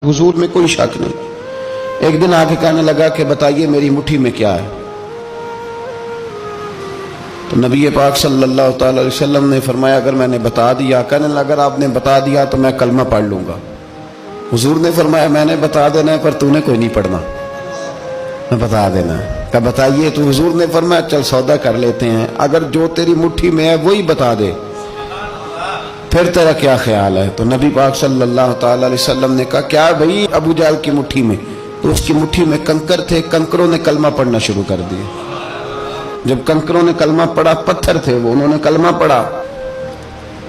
حضور میں کوئی شک نہیں۔ ایک دن آگے کہنے لگا کہ بتائیے میری مٹھی میں کیا ہے؟ تو نبی پاک صلی اللہ تعالی علیہ وسلم نے فرمایا اگر میں نے بتا دیا، کہنے لگا اگر آپ نے بتا دیا تو میں کلمہ پڑھ لوں گا۔ حضور نے فرمایا میں نے بتا دینا ہے پر تو نے کوئی نہیں پڑھنا، میں بتا دینا ہے۔ کہ بتائیے؟ تو حضور نے فرمایا چل سودا کر لیتے ہیں، اگر جو تیری مٹھی میں ہے وہی بتا دے پھر تیرا کیا خیال ہے؟ تو نبی پاک صلی اللہ تعالی علیہ وسلم نے کہا کیا بھائی ابو جہل کی مٹھی میں؟ تو اس کی مٹھی میں کنکر تھے، کنکروں نے کلمہ پڑھنا شروع کر دیا۔ جب کنکروں نے کلمہ پڑھا، پتھر تھے وہ، انہوں نے کلمہ پڑھا،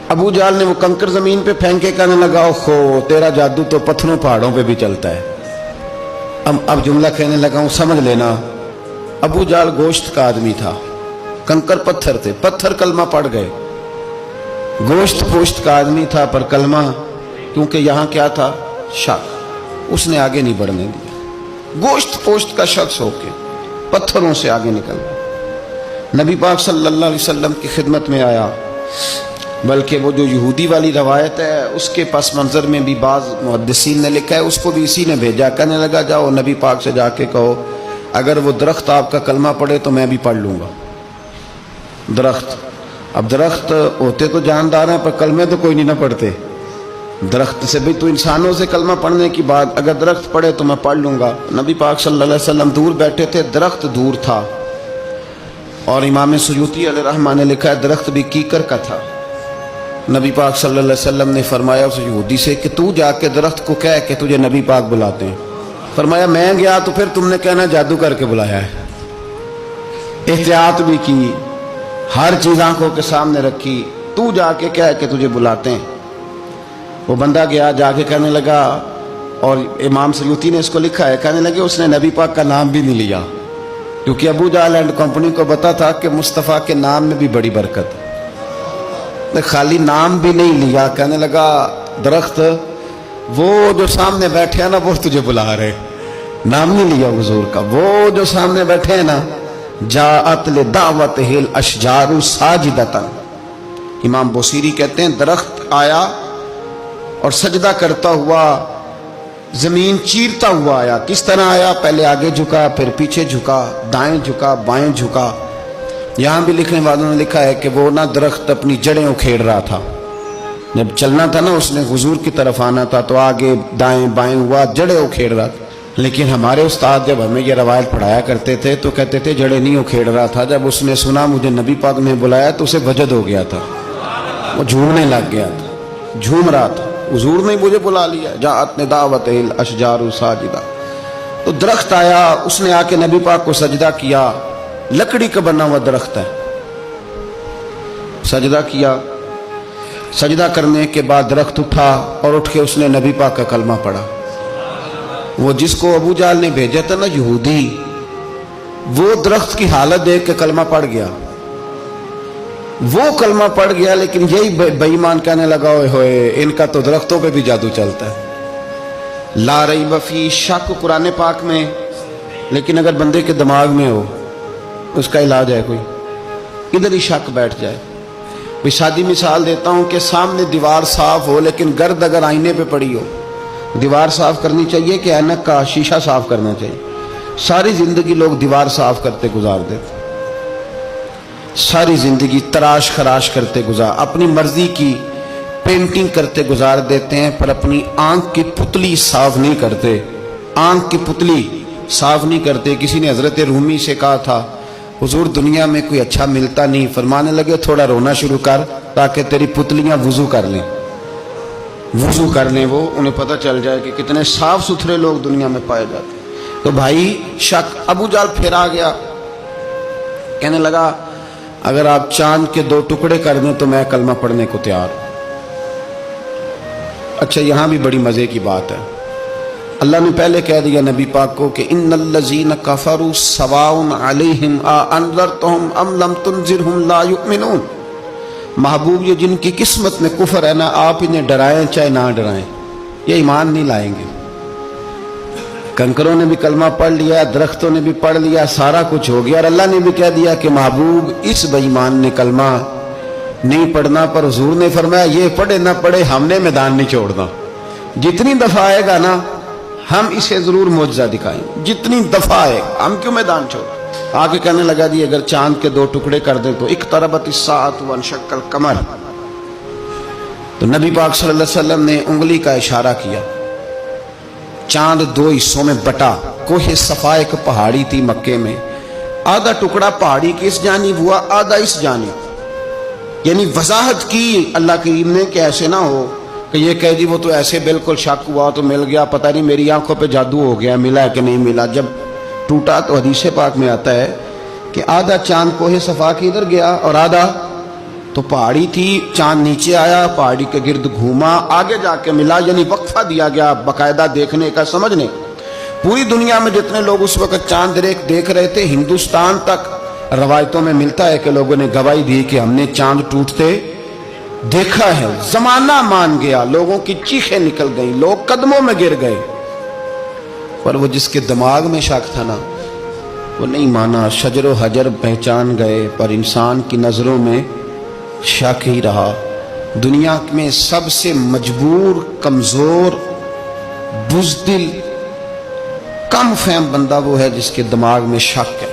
ابو جہل نے وہ کنکر زمین پہ پھینکے کہنے لگا اوہو تیرا جادو تو پتھروں پہاڑوں پہ بھی چلتا ہے۔ اب جملہ کہنے لگا ہوں سمجھ لینا، ابو جہل گوشت کا آدمی تھا، کنکر پتھر تھے، پتھر کلمہ پڑھ گئے۔ گوشت پوشت کا آدمی تھا پر کلمہ، کیونکہ یہاں کیا تھا؟ شک، اس نے آگے نہیں بڑھنے دیا۔ گوشت پوشت کا شخص ہو کے پتھروں سے آگے نکل گیا، نبی پاک صلی اللہ علیہ وسلم کی خدمت میں آیا۔ بلکہ وہ جو یہودی والی روایت ہے اس کے پس منظر میں بھی بعض محدثین نے لکھا ہے، اس کو بھی اسی نے بھیجا، کہنے لگا جاؤ نبی پاک سے جا کے کہو اگر وہ درخت آپ کا کلمہ پڑھے تو میں بھی پڑھ لوں گا۔ درخت، اب درخت ہوتے تو جاندار ہیں پر کلمے تو کوئی نہیں نہ پڑھتے۔ درخت سے بھی تو انسانوں سے کلمہ پڑھنے کی بات، اگر درخت پڑھے تو میں پڑھ لوں گا۔ نبی پاک صلی اللہ علیہ وسلم دور بیٹھے تھے، درخت دور تھا، اور امام سیوطی علیہ رحمہ نے لکھا ہے درخت بھی کیکر کا تھا۔ نبی پاک صلی اللہ علیہ وسلم نے فرمایا اس یہودی سے کہ تو جا کے درخت کو کہہ کہ تجھے نبی پاک بلاتے ہیں۔ فرمایا میں گیا تو پھر تم نے کہنا جادو کر کے بلایا ہے۔ احتیاط بھی کی، ہر چیز آنکھوں کے سامنے رکھی، تو جا کے کہہ کہ تجھے بلاتے ہیں۔ وہ بندہ گیا، جا کے کہنے لگا، اور امام سیوطی نے اس کو لکھا ہے، کہنے لگے اس نے نبی پاک کا نام بھی نہیں لیا، کیونکہ ابو جہل اینڈ کمپنی کو پتا تھا کہ مصطفیٰ کے نام میں بھی بڑی برکت، خالی نام بھی نہیں لیا۔ کہنے لگا درخت وہ جو سامنے بیٹھے ہیں نا وہ تجھے بلا رہے، نام نہیں لیا حضور کا، وہ جو سامنے بیٹھے ہیں نا جاءت لدعوتہ الاشجار ساجدۃ۔ امام بوصیری کہتے ہیں درخت آیا اور سجدہ کرتا ہوا، زمین چیرتا ہوا آیا۔ کس طرح آیا؟ پہلے آگے جھکا، پھر پیچھے جھکا، دائیں جھکا، بائیں جھکا۔ یہاں بھی لکھنے والوں نے لکھا ہے کہ وہ نہ درخت اپنی جڑیں اکھیڑ رہا تھا، جب چلنا تھا نا اس نے حضور کی طرف آنا تھا تو آگے دائیں بائیں ہوا، جڑیں اکھیڑ رہا تھا۔ لیکن ہمارے استاد جب ہمیں یہ روایت پڑھایا کرتے تھے تو کہتے تھے جڑیں نہیں اکھیڑ رہا تھا، جب اس نے سنا مجھے نبی پاک نے بلایا تو اسے وجد ہو گیا تھا، وہ جھومنے لگ گیا تھا، جھوم رہا تھا، حضور نے مجھے بلا لیا، جاءت لدعوتہ الاشجار ساجدہ۔ تو درخت آیا، اس نے آ کے نبی پاک کو سجدہ کیا، لکڑی کا بنا ہوا درخت ہے، سجدہ کیا۔ سجدہ کرنے کے بعد درخت اٹھا اور اٹھ کے اس نے نبی پاک کا کلمہ پڑھا۔ وہ جس کو ابو جہل نے بھیجا تھا نا یہودی، وہ درخت کی حالت دیکھ کے کلمہ پڑھ گیا، وہ کلمہ پڑھ گیا، لیکن یہی بے ایمان کہنے لگا ہوئے ہوئے ان کا تو درختوں پہ بھی جادو چلتا ہے۔ لا ریب فی، شک قرآن پاک میں، لیکن اگر بندے کے دماغ میں ہو اس کا علاج ہے کوئی، ادھر ہی شک بیٹھ جائے۔ بھی سادی مثال دیتا ہوں کہ سامنے دیوار صاف ہو لیکن گرد اگر آئینے پہ پڑی ہو، دیوار صاف کرنی چاہیے کہ اینک کا شیشہ صاف کرنا چاہیے؟ ساری زندگی لوگ دیوار صاف کرتے گزار دیتے، ساری زندگی تراش خراش کرتے گزار، اپنی مرضی کی پینٹنگ کرتے گزار دیتے ہیں، پر اپنی آنکھ کی پتلی صاف نہیں کرتے، آنکھ کی پتلی صاف نہیں کرتے۔ کسی نے حضرت رومی سے کہا تھا حضور دنیا میں کوئی اچھا ملتا نہیں، فرمانے لگے تھوڑا رونا شروع کر تاکہ تیری پتلیاں وضو کر لیں، وضو کر لیں، وہ انہیں پتہ چل جائے کہ کتنے صاف ستھرے لوگ دنیا میں پائے جاتے ہیں۔ تو بھائی شک، ابو جہل پھر آ گیا، کہنے لگا اگر آپ چاند کے 2 ٹکڑے کر دیں تو میں کلمہ پڑھنے کو تیار ہوں۔ اچھا یہاں بھی بڑی مزے کی بات ہے، اللہ نے پہلے کہہ دیا نبی پاک کو کہ ان الذین کفروا سواء علیہم انذرتہم ام لم تنذرہم لا یؤمنون۔ محبوب یہ جن کی قسمت میں کفر ہے نا، آپ انہیں ڈرائیں چاہے نہ ڈرائیں، یہ ایمان نہیں لائیں گے۔ کنکروں نے بھی کلمہ پڑھ لیا، درختوں نے بھی پڑھ لیا، سارا کچھ ہو گیا، اور اللہ نے بھی کہہ دیا کہ محبوب اس بے ایمان نے کلمہ نہیں پڑھنا، پر حضور نے فرمایا یہ پڑھے نہ پڑھے ہم نے میدان نہیں چھوڑنا، جتنی دفعہ آئے گا نا ہم اسے ضرور معجزہ دکھائیں، جتنی دفعہ ہے، ہم کیوں میدان چھوڑ؟ آگے کہنے لگا جی اگر چاند کے 2 ٹکڑے کر دیں تو اقتربت الساعۃ وانشق القمر، تو نبی پاک صلی اللہ علیہ وسلم نے انگلی کا اشارہ کیا، چاند 2 حصوں میں بٹا۔ کوہ صفا ایک پہاڑی تھی مکے میں، آدھا ٹکڑا پہاڑی کی اس جانب ہوا، آدھا اس جانب، یعنی وضاحت کی اللہ کریم نے کہ ایسے نہ ہو کہ یہ کہہ دی وہ تو ایسے بالکل شک ہوا تو مل گیا، پتہ نہیں میری آنکھوں پہ جادو ہو گیا، ملا ہے کہ نہیں ملا۔ جب ٹوٹا تو حدیث پاک میں آتا ہے کہ آدھا چاند کوہ صفا کی ادھر گیا اور آدھا تو پہاڑی تھی، چاند نیچے آیا، پہاڑی کے گرد گھوما، آگے جا کے ملا، یعنی وقفہ دیا گیا باقاعدہ دیکھنے کا، سمجھنے۔ پوری دنیا میں جتنے لوگ اس وقت چاند دیکھ رہے تھے، ہندوستان تک روایتوں میں ملتا ہے کہ لوگوں نے گواہی دی کہ ہم نے چاند ٹوٹتے دیکھا ہے۔ زمانہ مان گیا، لوگوں کی چیخیں نکل گئیں، لوگ قدموں میں گر گئے، پر وہ جس کے دماغ میں شک تھا نا وہ نہیں مانا۔ شجر و حجر پہچان گئے پر انسان کی نظروں میں شک ہی رہا۔ دنیا میں سب سے مجبور، کمزور، بزدل، کم فہم بندہ وہ ہے جس کے دماغ میں شک ہے۔